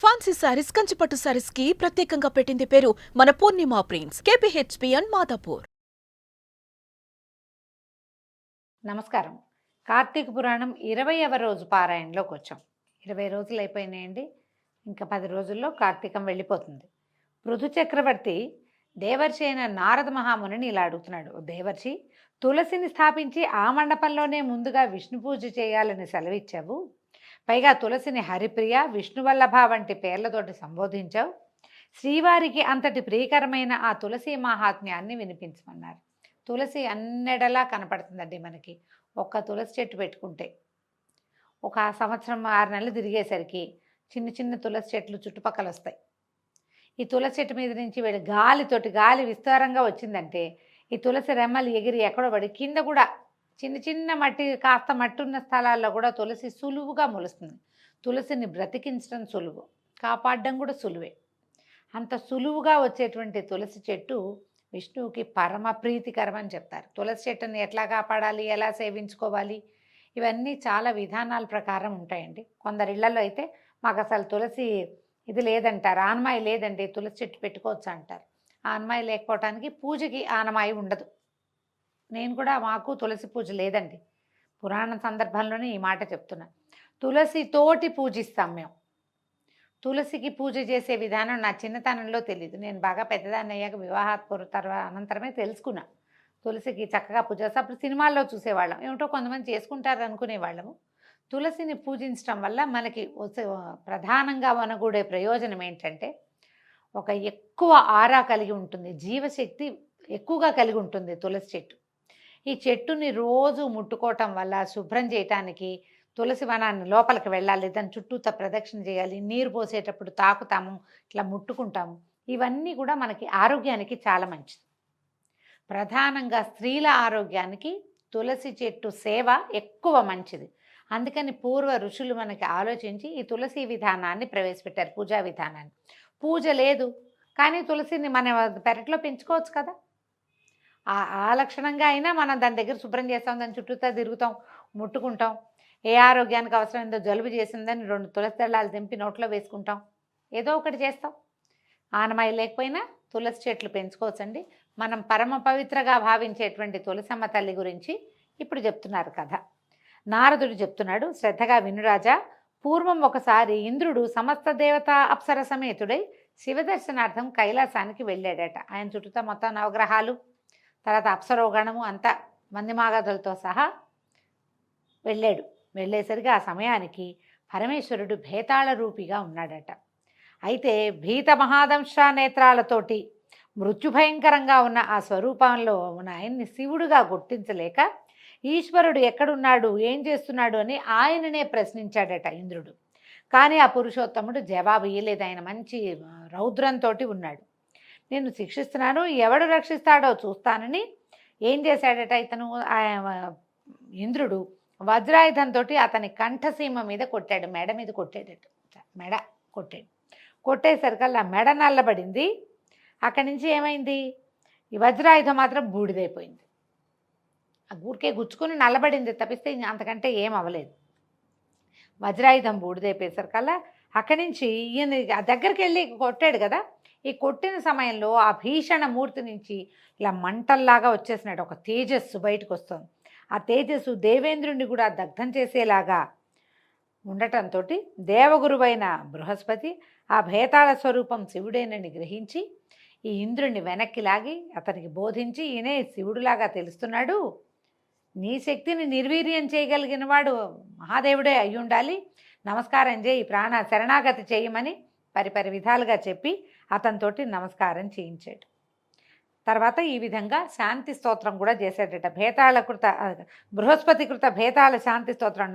Fancy saris, కంచిపట్టు సారీస్ కి ప్రత్యేకంగా పెట్టింది పేరు మన పూర్ణిమ ప్రింట్స్, KPHPN మాదాపూర్. నమస్కారం. కార్తీక పురాణం 20వ రోజు పారాయణలోకి వచ్చాం. 20 రోజులు అయిపోయినాయండి. ఇంకా 10 రోజుల్లో కార్తీకం వెళ్ళిపోతుంది. పృథు చక్రవర్తి దేవర్షి అయిన నారద మహామునిని ఇలా అడుగుతున్నాడు. దేవర్షి, తులసిని స్థాపించి ఆ మండపంలోనే ముందుగా విష్ణు పూజ చేయాలని సెలవిచ్చావు. పైగా తులసిని హరిప్రియ, విష్ణువల్లభ వంటి పేర్లతోటి సంబోధించావు. శ్రీవారికి అంతటి ప్రియకరమైన ఆ తులసి మహాత్మ్యాన్ని వినిపించమన్నారు. తులసి అన్నెడలా కనపడుతుందండి మనకి. ఒక్క తులసి చెట్టు పెట్టుకుంటే ఒక సంవత్సరం 6 నెలలు తిరిగేసరికి చిన్న చిన్న తులసి చెట్లు చుట్టుపక్కల వస్తాయి. ఈ తులసి చెట్టు మీద నుంచి వెళ్ళి గాలి విస్తారంగా వచ్చిందంటే ఈ తులసి రెమ్మలు ఎగిరి ఎక్కడో పడి కింద కూడా చిన్న చిన్న మట్టి, కాస్త మట్టి ఉన్న స్థలాల్లో కూడా తులసి సులువుగా మొలుస్తుంది. తులసిని బ్రతికించడం సులువు, కాపాడడం కూడా సులువే. అంత సులువుగా వచ్చేటువంటి తులసి చెట్టు విష్ణువుకి పరమ ప్రీతికరం అని చెప్తారు. తులసి చెట్టుని ఎట్లా కాపాడాలి, ఎలా సేవించుకోవాలి, ఇవన్నీ చాలా విధానాల ప్రకారం ఉంటాయండి. కొందరి ఇళ్లలో అయితే మాకు అసలు తులసి ఇది లేదంటారు, ఆనమాయి లేదండి, తులసి చెట్టు పెట్టుకోవచ్చు అంటారు. ఆనమాయి లేకపోవటానికి పూజకి ఆనమాయి ఉండదు. నేను కూడా మాకు తులసి పూజ లేదండి. పురాణ సందర్భంలోనే ఈ మాట చెప్తున్నా. తులసి తోటి పూజిస్తాం మేము. తులసికి పూజ చేసే విధానం నా చిన్నతనంలో తెలియదు. నేను బాగా పెద్దదాన్ని అయ్యాక అనంతరమే తెలుసుకున్నా. తులసికి చక్కగా పూజ చేస్తే అప్పుడు సినిమాల్లో చూసేవాళ్ళం. ఏమిటో కొంతమంది చేసుకుంటారు అనుకునేవాళ్ళము. తులసిని పూజించడం వల్ల మనకి ప్రధానంగా వనగూడే ప్రయోజనం ఏంటంటే, ఒక ఎక్కువ ఆరా కలిగి ఉంటుంది, జీవశక్తి ఎక్కువగా కలిగి ఉంటుంది తులసి చెట్టు. ఈ చెట్టుని రోజు ముట్టుకోవటం వల్ల శుభ్రం చేయటానికి తులసి వనాన్ని లోపలికి వెళ్ళాలి, దాని చుట్టూతా ప్రదక్షిణ చేయాలి, నీరు పోసేటప్పుడు తాకుతాము, ఇట్లా ముట్టుకుంటాము. ఇవన్నీ కూడా మనకి ఆరోగ్యానికి చాలా మంచిది. ప్రధానంగా స్త్రీల ఆరోగ్యానికి తులసి చెట్టు సేవ ఎక్కువ మంచిది. అందుకని పూర్వ ఋషులు మనకి ఆలోచించి ఈ తులసి విధానాన్ని ప్రవేశపెట్టారు, పూజా విధానాన్ని. పూజ లేదు కానీ తులసిని మన పెరట్లో పెంచుకోవచ్చు కదా. ఆ లక్షణంగా అయినా మనం దాని దగ్గర శుభ్రం చేస్తాం, దాని చుట్టూతా తిరుగుతాం, ముట్టుకుంటాం. ఏ ఆరోగ్యానికి అవసరమైందో, జలుబు చేసిందని 2 తులసి దళాలు తెంపి నోట్లో వేసుకుంటాం, ఏదో ఒకటి చేస్తాం. ఆనమాయి లేకపోయినా తులసి చెట్లు పెంచుకోవచ్చండి. మనం పరమ పవిత్రగా భావించేటువంటి తులసమ్మ తల్లి గురించి ఇప్పుడు చెప్తున్నారు కథ. నారదుడు చెప్తున్నాడు, శ్రద్ధగా వినురాజా. పూర్వం ఒకసారి ఇంద్రుడు సమస్త దేవతా అప్సర సమేతుడై శివదర్శనార్థం కైలాసానికి వెళ్ళాడట. ఆయన చుట్టూతా మొత్తం నవగ్రహాలు, తర్వాత అప్సరోగణము అంతా మందిమాగదులతో సహా వెళ్ళాడు. వెళ్ళేసరికి ఆ సమయానికి పరమేశ్వరుడు భేతాళ రూపిగా ఉన్నాడట. అయితే భీత మహాదంశ నేత్రాలతోటి మృత్యుభయంకరంగా ఉన్న ఆ స్వరూపంలో ఉన్న ఆయన్ని శివుడుగా గుర్తించలేక ఈశ్వరుడు ఎక్కడున్నాడు, ఏం చేస్తున్నాడు అని ఆయననే ప్రశ్నించాడట ఇంద్రుడు. కానీ ఆ పురుషోత్తముడు జవాబు ఇయ్యలేదు. ఆయన మంచి రౌద్రంతో ఉన్నాడు. నేను శిక్షిస్తున్నాను, ఎవడు రక్షిస్తాడో చూస్తానని ఏం చేశాడట ఇతను, ఇంద్రుడు వజ్రాయుధంతో అతని కంఠసీమ మీద కొట్టాడు, మెడ మీద కొట్టాడట. మెడ కొట్టేసరికల్లా మెడ నల్లబడింది. అక్కడి నుంచి ఏమైంది, ఈ వజ్రాయుధం మాత్రం బూడిదైపోయింది. ఆ ఊరికే గుచ్చుకుని నల్లబడింది తప్పిస్తే అంతకంటే ఏం అవ్వలేదు. వజ్రాయుధం బూడిదైపోయేసరికల్లా అక్కడి నుంచి ఈయన దగ్గరికి వెళ్ళి కొట్టాడు కదా. ఈ కొట్టిన సమయంలో ఆ భీషణ మూర్తి నుంచి ఇలా మంటల్లాగా వచ్చేసినట్టు ఒక తేజస్సు బయటకు వస్తుంది. ఆ తేజస్సు దేవేంద్రుడిని కూడా దగ్ధం చేసేలాగా ఉండటంతో దేవగురువైన బృహస్పతి ఆ భేతాళ స్వరూపం శివుడేనని గ్రహించి ఈ ఇంద్రుడిని వెనక్కి లాగి అతనికి బోధించి, ఈయనే శివుడులాగా తెలుస్తున్నాడు, నీ శక్తిని నిర్వీర్యం చేయగలిగిన వాడు మహాదేవుడే అయి ఉండాలి, నమస్కారం చేయి, ప్రాణ శరణాగతి చేయమని పరిపరి విధాలుగా చెప్పి అతనితోటి నమస్కారం చేయించాడు. తర్వాత ఈ విధంగా శాంతి స్తోత్రం కూడా చేశాడట. బృహస్పతి కృత భేతాళ శాంతి స్తోత్రం.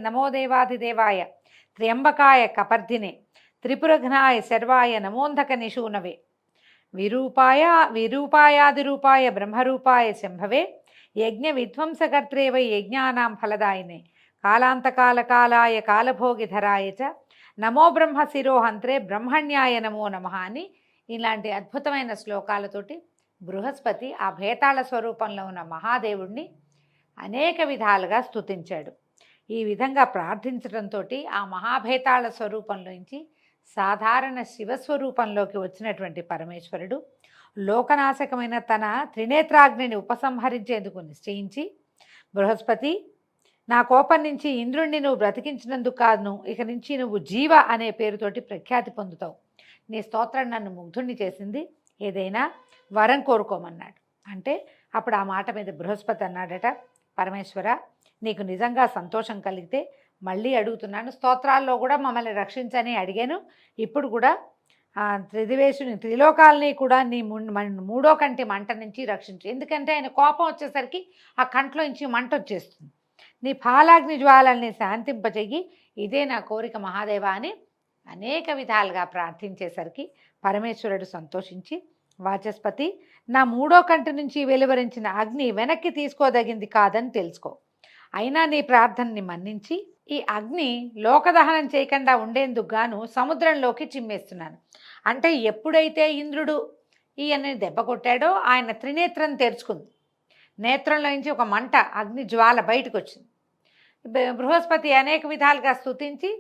నమోదేవాధిదేవాయ త్ర్యంబకాయ కపర్ధినే త్రిపురఘ్నాయ శర్వాయ నమోంధక నిషూనవే విరూపాయాదిరూపాయ బ్రహ్మరూపాయ శంభవే యజ్ఞ విధ్వంసకర్త్రే వై యజ్ఞానాం ఫలదాయినే కాలాంతకాలకాలాయ కాలభోగిధరాయ చ నమో బ్రహ్మ శిరోహంత్రే బ్రహ్మణ్యాయ నమో నమః అని ఇలాంటి అద్భుతమైన శ్లోకాలతోటి బృహస్పతి ఆ భేతాళ స్వరూపంలో ఉన్న మహాదేవుడిని అనేక విధాలుగా స్తుతించాడు. ఈ విధంగా ప్రార్థించడంతో ఆ మహాభేతాళ స్వరూపంలోంచి సాధారణ శివస్వరూపంలోకి వచ్చినటువంటి పరమేశ్వరుడు లోకనాశకమైన తన త్రినేత్రాగ్నిని ఉపసంహరించేందుకు నిశ్చయించి, బృహస్పతి, నా కోపం నుంచి ఇంద్రుణ్ణి నువ్వు బ్రతికించినందుకు కాదు, ఇక నుంచి నువ్వు జీవ అనే పేరుతోటి ప్రఖ్యాతి పొందుతావు. నీ స్తోత్రం నన్ను ముగ్ధుణ్ణి చేసింది, ఏదైనా వరం కోరుకోమన్నాడు. అంటే అప్పుడు ఆ మాట మీద బృహస్పతి అన్నాడట, పరమేశ్వర, నీకు నిజంగా సంతోషం కలిగితే మళ్ళీ అడుగుతున్నాను, స్తోత్రాల్లో కూడా మమ్మల్ని రక్షించని అడిగాను, ఇప్పుడు కూడా త్రిలోకాలని కూడా నీ మూడో కంటి మంట నుంచి రక్షించు. ఎందుకంటే ఆయన కోపం వచ్చేసరికి ఆ కంట్లో నుంచి మంట వచ్చేస్తుంది. నీ పాలాగ్ని జ్వాలల్ని శాంతింపజెయ్యి, ఇదే నా కోరిక మహాదేవా అని అనేక విధాలుగా ప్రార్థించేసరికి పరమేశ్వరుడు సంతోషించి, వాచస్పతి, నా మూడో కంటి నుంచి వెలువరించిన అగ్ని వెనక్కి తీసుకోదగింది కాదని తెలుసుకో. అయినా నీ ప్రార్థనని మన్నించి ఈ అగ్ని లోకదహనం చేయకుండా ఉండేందుకు గాను సముద్రంలోకి చిమ్మేస్తున్నాను. అంటే ఎప్పుడైతే ఇంద్రుడు ఈయన్ని దెబ్బ కొట్టాడో ఆయన త్రినేత్రం తెరుచుకుంది. నేత్రంలో నుంచి ఒక మంట, అగ్ని జ్వాల బయటకు వచ్చింది. బృహస్పతి అనేక విధాలుగా స్తుతించి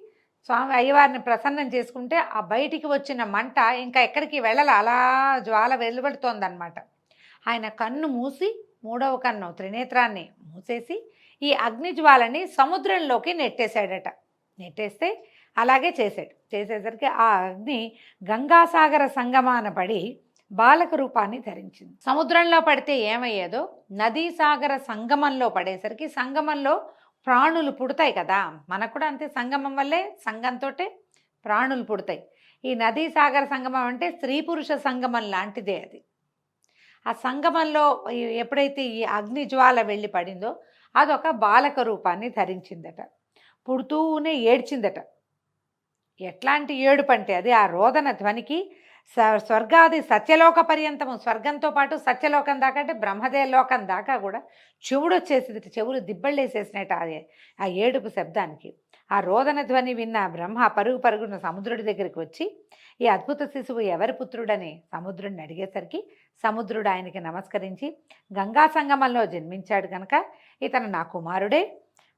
స్వామి అయ్యవారిని ప్రసన్నం చేసుకుంటే ఆ బయటికి వచ్చిన మంట ఇంకా ఎక్కడికి వెళ్ళాలి, అలా జ్వాల వెలువడుతోందనమాట. ఆయన కన్ను మూసి, మూడవ కన్ను త్రినేత్రాన్ని మూసేసి ఈ అగ్ని జ్వాలని సముద్రంలోకి నెట్టేశాడట. నెట్టేస్తే అలాగే చేశాడు. చేసేసరికి ఆ అగ్ని గంగాసాగర సంగమాన పడి బాలక రూపాన్ని ధరించింది. సముద్రంలో పడితే ఏమయ్యేదో నదీ సాగర సంగమంలో పడేసరికి సంగమంలో ప్రాణులు పుడతాయి కదా, మనకు కూడా అంతే. సంగమం వల్లే, సంగంతో ప్రాణులు పుడతాయి. ఈ నదీ సాగర సంగమం అంటే స్త్రీ పురుష సంగమం లాంటిదే అది. ఆ సంగమంలో ఎప్పుడైతే ఈ అగ్ని జ్వాల వెళ్ళి పడిందో అదొక బాలక రూపాన్ని ధరించిందట. పుడుతూనే ఏడ్చిందట. ఎట్లాంటి ఏడుపు అంటే అది ఆ రోదన ధ్వనికి స్వర్గాది సత్యలోక పర్యంతము, స్వర్గంతో పాటు సత్యలోకం దాకా అంటే బ్రహ్మదేలోకం దాకా కూడా చెవుడు వచ్చేసింది, చెవులు దిబ్బళ్ళేసేసినట్టు ఆ ఏడుపు శబ్దానికి. ఆ రోదన ధ్వని విన్న బ్రహ్మ పరుగు పరుగున సముద్రుడి దగ్గరికి వచ్చి ఈ అద్భుత శిశువు ఎవరి పుత్రుడని సముద్రుడిని అడిగేసరికి సముద్రుడు ఆయనకి నమస్కరించి, గంగా సంగమంలో జన్మించాడు కనుక ఇతను నా కుమారుడే,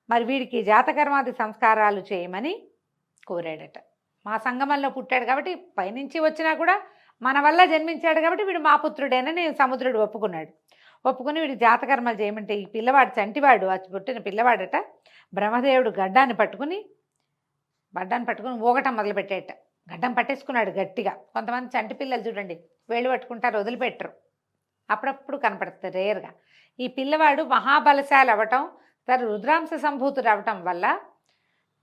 మరి వీడికి జాతకర్మాది సంస్కారాలు చేయమని కోరాడట. మా సంగమంలో పుట్టాడు కాబట్టి, పైనుంచి వచ్చినా కూడా మన వల్ల జన్మించాడు కాబట్టి వీడు మా పుత్రుడేనని సముద్రుడు ఒప్పుకున్నాడు. ఒప్పుకుని వీడికి జాతకర్మలు చేయమంటే ఈ పిల్లవాడు చంటివాడు, అది పుట్టిన పిల్లవాడట. బ్రహ్మదేవుడు గడ్డాన్ని పట్టుకుని ఊగటం మొదలుపెట్టాడట. గడ్డం పట్టేసుకున్నాడు గట్టిగా. కొంతమంది చంటి పిల్లలు చూడండి, వేళ్ళు పట్టుకుంటారు, వదిలిపెట్టరు, అప్పుడప్పుడు కనపడుతుంది రేర్గా. ఈ పిల్లవాడు మహాబలశాలి అవ్వటం, తను రుద్రాంశ సంభూతుడు అవ్వటం వల్ల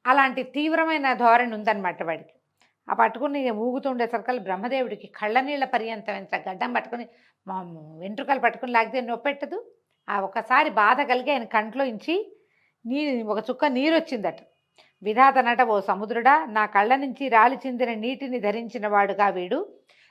అలాంటి తీవ్రమైన ధోరణి ఉందన్నమాట వాడికి. ఆ పట్టుకుని ఊగుతుండే సర్కల్ బ్రహ్మదేవుడికి కళ్ళనీళ్ళ పర్యంతం ఎంత గడ్డం పట్టుకుని వెంట్రుకలు పట్టుకుని లాగితే నొప్పెట్టదు. ఆ ఒకసారి బాధ కలిగి ఆయన కంట్లో ఇంచి ఒక చుక్క నీరు వచ్చిందట. విధాతనట, ఓ సముద్రుడా, నా కళ్ళ నుంచి రాలి చెందిన నీటిని ధరించిన వాడుగా వీడు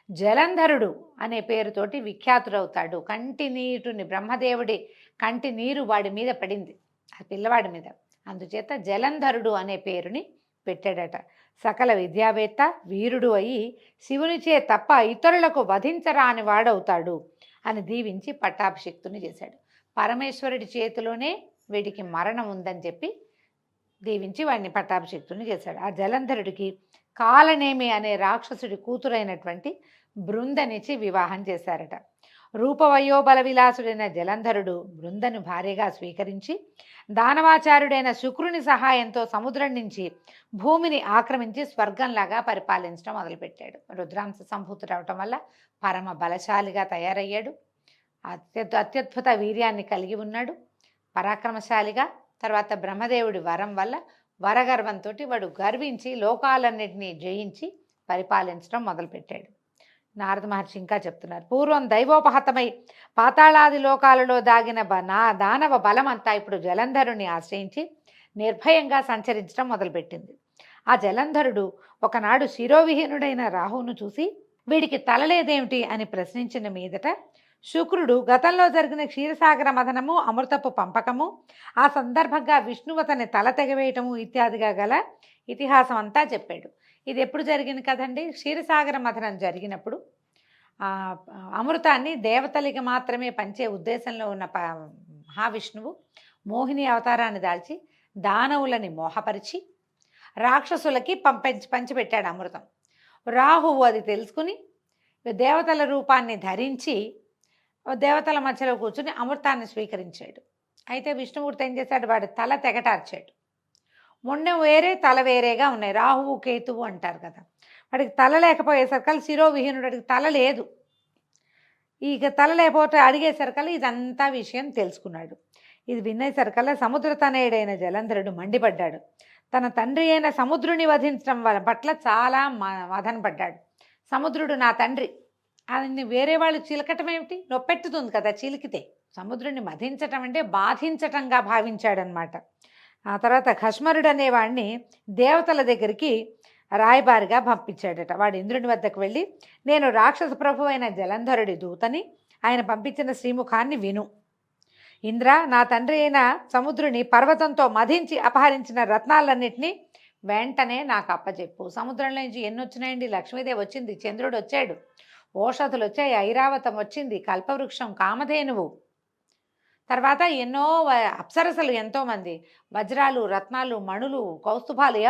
జలంధరుడు అనే పేరుతోటి విఖ్యాతుడవుతాడు. కంటి నీటిని, బ్రహ్మదేవుడి కంటి నీరు వాడి మీద పడింది, ఆ పిల్లవాడి మీద. అందుచేత జలంధరుడు అనే పేరుని పెట్టాడట. సకల విద్యావేత్త, వీరుడు అయి శివునిచే తప్ప ఇతరులకు వధించరాని వాడవుతాడు అని దీవించి పట్టాభిషిక్తుని చేశాడు. పరమేశ్వరుడి చేతిలోనే వీడికి మరణం ఉందని చెప్పి దీవించి వాడిని పట్టాభిషిక్తుని చేశాడు. ఆ జలంధరుడికి కాలనేమి అనే రాక్షసుడి కూతురైనటువంటి బృందనిచ్చి వివాహం చేశారట. రూపవయోబల విలాసుడైన జలంధరుడు బృందను భార్యగా స్వీకరించి దానవాచార్యుడైన శుక్రుని సహాయంతో సముద్రం నుంచి భూమిని ఆక్రమించి స్వర్గంలాగా పరిపాలించడం మొదలుపెట్టాడు. రుద్రాంశ సంభూతుడు అవటం వల్ల పరమ బలశాలిగా తయారయ్యాడు. అత్యద్భుత వీర్యాన్ని కలిగి ఉన్నాడు, పరాక్రమశాలిగా. తర్వాత బ్రహ్మదేవుడి వరం వల్ల, వరగర్వంతో వాడు గర్వించి లోకాలన్నింటినీ జయించి పరిపాలించడం మొదలుపెట్టాడు. నారద మహర్షి ఇంకా చెప్తున్నారు, పూర్వం దైవోపహతమై పాతాళాది లోకాలలో దాగిన దానవ బలమంతా ఇప్పుడు జలంధరుని ఆశ్రయించి నిర్భయంగా సంచరించడం మొదలుపెట్టింది. ఆ జలంధరుడు ఒకనాడు శిరోవిహీనుడైన రాహువును చూసి వీడికి తలలేదేమిటి అని ప్రశ్నించిన మీదట శుక్రుడు గతంలో జరిగిన క్షీరసాగర మథనము, అమృతపు పంపకము, ఆ సందర్భంగా విష్ణువు అతని తల తెగవేయటము ఇత్యాదిగా గల ఇతిహాసం అంతా చెప్పాడు. ఇది ఎప్పుడు జరిగింది కదండి? క్షీరసాగర మథనం జరిగినప్పుడు అమృతాన్ని దేవతలకి మాత్రమే పంచే ఉద్దేశంలో ఉన్న మహావిష్ణువు మోహిని అవతారాన్ని దాల్చి దానవులని మోహపరిచి రాక్షసులకి పంచిపెట్టాడు అమృతం. రాహువు అది తెలుసుకుని దేవతల రూపాన్ని ధరించి దేవతల మధ్యలో కూర్చుని అమృతాన్ని స్వీకరించాడు. అయితే విష్ణుమూర్తి ఏం చేశాడు, వాడి తల తెగటార్చాడు. మొండెం వేరే తల వేరేగా ఉన్నాయి. రాహువు కేతువు అంటారు కదా, వాడికి తల లేకపోయేసరికల్ శిరోవిహీనుడు, వాడికి తల లేదు. ఇక తల లేకపోతే అడిగేసరికల్ ఇదంతా విషయం తెలుసుకున్నాడు. ఇది వినేసరికల్లా సముద్రతనయుడైన జలంధరుడు మండిపడ్డాడు. తన తండ్రి అయిన సముద్రుని వధించడం పట్ల చాలా మదన పడ్డాడు. సముద్రుడు నా తండ్రి, ఆయన్ని వేరే వాళ్ళు చిలకటం ఏమిటి, నొప్పెట్టుతుంది కదా చిలికితే. సముద్రుని మధించటం అంటే బాధించటంగా భావించాడనమాట. ఆ తర్వాత ఖష్మరుడు అనేవాడిని దేవతల దగ్గరికి రాయబారిగా పంపించాడట. వాడు ఇంద్రుని వద్దకు వెళ్ళి, నేను రాక్షస ప్రభు అయిన జలంధరుడి దూతని, ఆయన పంపించిన శ్రీముఖాన్ని విను. ఇంద్ర, నా తండ్రి అయిన సముద్రుని పర్వతంతో మధించి అపహరించిన రత్నాలన్నింటినీ వెంటనే నాకు అప్పచెప్పు. సముద్రంలో నుంచి ఎన్ని వచ్చినాయండి, లక్ష్మీదేవి వచ్చింది, చంద్రుడు వచ్చాడు, ఓషధులు వచ్చాయి, ఐరావతం వచ్చింది, కల్పవృక్షం, కామధేనువు, తర్వాత ఎన్నో అప్సరసలు ఎంతోమంది, వజ్రాలు, రత్నాలు, మణులు, కౌస్తుభాలు,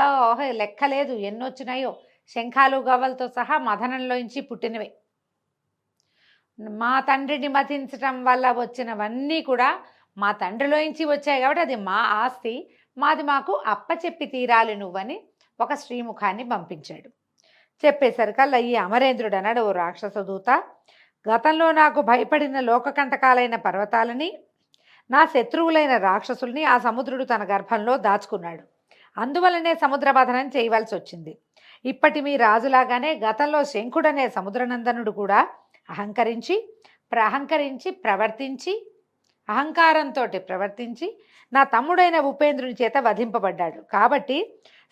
లెక్కలేదు ఎన్నొచ్చినాయో, శంఖాలు గవ్వలతో సహా మదనంలోంచి పుట్టినవే. మా తండ్రిని మతించటం వల్ల వచ్చినవన్నీ కూడా మా తండ్రిలోంచి వచ్చాయి కాబట్టి అది మా ఆస్తి, మాది మాకు అప్పచెప్పి తీరాలి నువ్వని ఒక శ్రీముఖాన్ని పంపించాడు. చెప్పేసరికల్లా ఈ అమరేంద్రుడు అన్నాడు, ఓ రాక్షస దూత, గతంలో నాకు భయపడిన లోకకంటకాలైన పర్వతాలని, నా శత్రువులైన రాక్షసుల్ని ఆ సముద్రుడు తన గర్భంలో దాచుకున్నాడు. అందువలనే సముద్ర మథనం చేయవలసి వచ్చింది. ఇప్పటి మీ రాజులాగానే గతంలో శంఖుడనే సముద్రనందనుడు కూడా అహంకారంతో ప్రవర్తించి నా తమ్ముడైన ఉపేంద్రుని చేత వధింపబడ్డాడు. కాబట్టి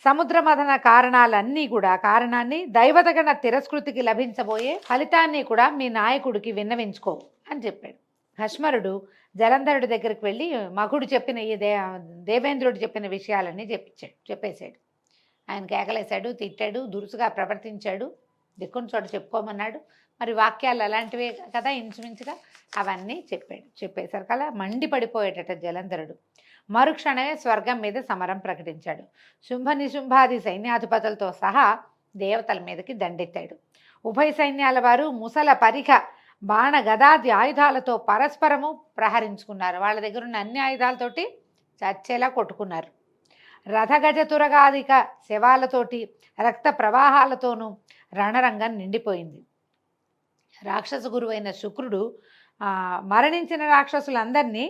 సముద్ర మథన కారణాన్ని దైవతగణ తిరస్కృతికి లభించబోయే ఫలితాన్ని కూడా మీ నాయకుడికి విన్నవించుకో అని చెప్పాడు. భస్మరుడు జలంధరుడి దగ్గరికి వెళ్ళి మగుడు చెప్పిన ఈ దేవేంద్రుడు చెప్పిన విషయాలన్నీ చెప్పేశాడు. ఆయన కేకలేశాడు, తిట్టాడు, దురుసుగా ప్రవర్తించాడు, దిక్కుని చోట చెప్పుకోమన్నాడు. మరి వాక్యాలు అలాంటివే కదా ఇంచుమించుగా, అవన్నీ చెప్పేసరికల్లా మండిపడిపోయేటట జలంధరుడు. మరుక్షణమే స్వర్గం మీద సమరం ప్రకటించాడు. శుంభ నిశుంభాది సైన్యాధిపతులతో సహా దేవతల మీదకి దండెత్తాడు. ఉభయ సైన్యాల వారు ముసల పరిఖ బాణ గదాది ఆయుధాలతో పరస్పరము ప్రహరించుకున్నారు. వాళ్ళ దగ్గర ఉన్న అన్ని ఆయుధాలతోటి చచ్చేలా కొట్టుకున్నారు. రథగజ తురగాదిక శవాలతోటి రక్త ప్రవాహాలతోనూ రణరంగం నిండిపోయింది. రాక్షస గురువైన శుక్రుడు మరణించిన రాక్షసులందరినీ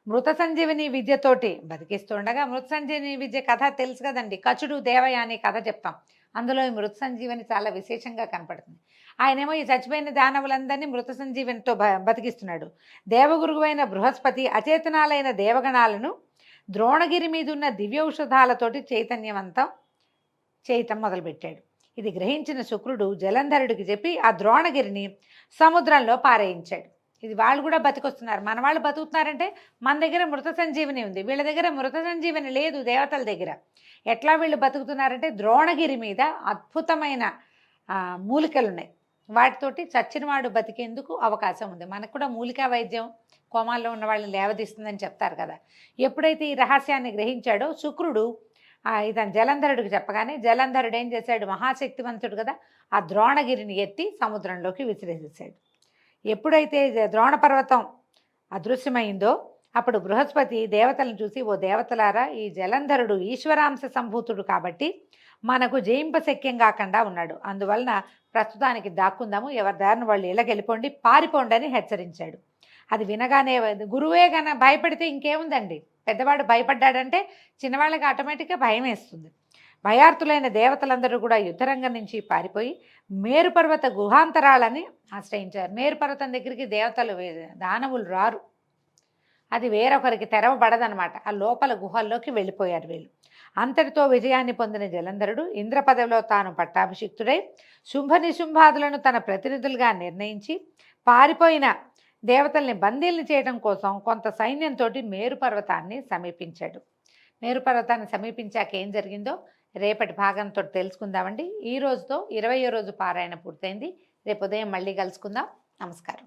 మృత సంజీవిని విద్యతోటి బతికిస్తుండగా, మృత సంజీవిని విద్య కథ తెలుసు కదండి, కచుడు దేవయాని కథ చెప్తాం. అందులో ఈ మృత సంజీవని చాలా విశేషంగా కనపడుతుంది. ఆయనేమో ఈ చచ్చిపోయిన దానవులందరినీ మృత సంజీవనితో బతికిస్తున్నాడు. దేవగురువైన బృహస్పతి అచేతనాలైన దేవగణాలను ద్రోణగిరి మీద ఉన్న దివ్యౌషధాలతోటి చేయటం మొదలుపెట్టాడు. ఇది గ్రహించిన శుక్రుడు జలంధరుడికి చెప్పి ఆ ద్రోణగిరిని సముద్రంలో పారేయించాడు. ఇది వాళ్ళు కూడా బతికొస్తున్నారు, మన వాళ్ళు బతుకుతున్నారంటే మన దగ్గర మృత సంజీవని ఉంది, వీళ్ళ దగ్గర మృత సంజీవని లేదు దేవతల దగ్గర. ఎట్లా వీళ్ళు బతుకుతున్నారంటే ద్రోణగిరి మీద అద్భుతమైన మూలికలు ఉన్నాయి, వాటితోటి చచ్చినవాడు బతికేందుకు అవకాశం ఉంది. మనకు కూడా మూలికా వైద్యం కోమాల్లో ఉన్న వాళ్ళని లేవదీస్తుందని చెప్తారు కదా. ఎప్పుడైతే ఈ రహస్యాన్ని గ్రహించాడో శుక్రుడు ఇతను జలంధరుడికి చెప్పగానే, జలంధరుడు ఏం చేశాడు, మహాశక్తివంతుడు కదా, ఆ ద్రోణగిరిని ఎత్తి సముద్రంలోకి విసిరేసేసాడు. ఎప్పుడైతే ద్రోణ పర్వతం అదృశ్యమైందో అప్పుడు బృహస్పతి దేవతలను చూసి, ఓ దేవతలారా, ఈ జలంధరుడు ఈశ్వరాంశ సంభూతుడు కాబట్టి మనకు జయింపశక్యం కాకుండా ఉన్నాడు, అందువలన ప్రస్తుతానికి దాక్కుందాము, ఎవరి దారిని వాళ్ళు ఇళ్ళకెళ్ళిపోండి, పారిపోండి అని హెచ్చరించాడు. అది వినగానే గురువే కన్నా భయపడితే ఇంకేముందండి, పెద్దవాడు భయపడ్డాడంటే చిన్నవాళ్ళకి ఆటోమేటిక్గా భయం వేస్తుంది. భయార్తులైన దేవతలందరూ కూడా యుద్ధరంగం నుంచి పారిపోయి మేరుపర్వత గుహాంతరాలని ఆశ్రయించారు. మేరుపర్వతం దగ్గరికి దేవతలు దానవులు రారు, అది వేరొకరికి తెరవబడదనమాట. ఆ లోపల గుహల్లోకి వెళ్ళిపోయారు వీళ్ళు. అంతటితో విజయాన్ని పొందిన జలంధరుడు ఇంద్ర పదవిలో తాను పట్టాభిషిక్తుడై శుంభ నిశుంభాదులను తన ప్రతినిధులుగా నిర్ణయించి పారిపోయిన దేవతల్ని బందీల్ని చేయడం కోసం కొంత సైన్యంతో మేరుపర్వతాన్ని సమీపించాడు. మేరుపర్వతాన్ని సమీపించాక ఏం జరిగిందో రేపటి భాగంతో తెలుసుకుందామండి. ఈ రోజుతో 20వ రోజు పారాయణ పూర్తయింది. రేపు ఉదయం మళ్ళీ కలుసుకుందాం. నమస్కారం.